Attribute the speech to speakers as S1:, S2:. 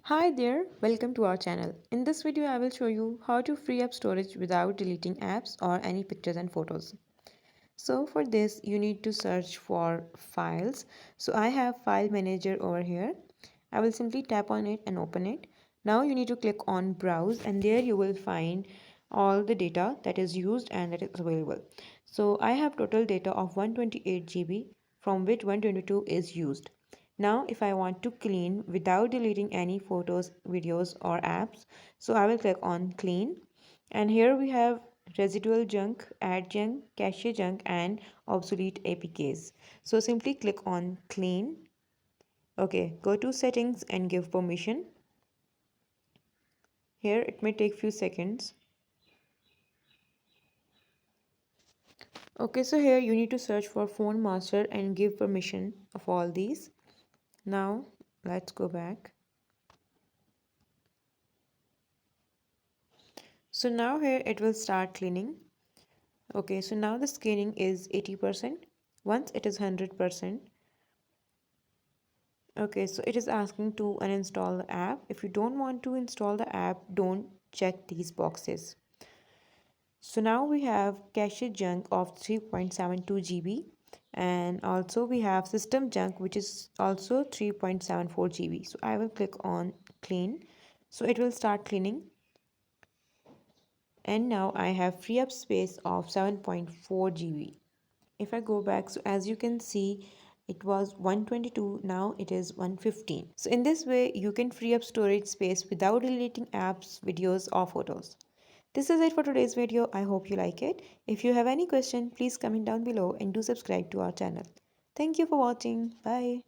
S1: Hi there, welcome to our channel. In this video, I will show you how to free up storage without deleting apps or any pictures and photos. So for this, you need to search for files. So I have file manager over here. I will simply tap on it and open it. Now you need to click on browse and there you will find all the data that is used and that is available. So I have total data of 128 GB from which 122 is used. Now if I want to clean without deleting any photos, videos or apps, so I will click on clean and here we have residual junk, add junk, cache junk and obsolete APKs. So simply click on clean. Okay, go to settings and give permission. Here it may take few seconds. Okay, so here you need to search for phone master and give permission of all these. Now let's go back. So now here it will start cleaning. Okay, so now the scanning is 80%. Once it is 100%. Okay, so it is asking to uninstall the app. If you don't want to install the app, don't check these boxes. So now we have cache junk of 3.72 GB and also we have system junk which is also 3.74 GB. So I will click on clean. So it will start cleaning and now I have free up space of 7.4 GB. If I go back, so as you can see, it was 122, now it is 115. So in this way, you can free up storage space without deleting apps, videos or photos. This is it for today's video. I hope you like it. If you have any question, please comment down below and do subscribe to our channel. Thank you for watching. Bye.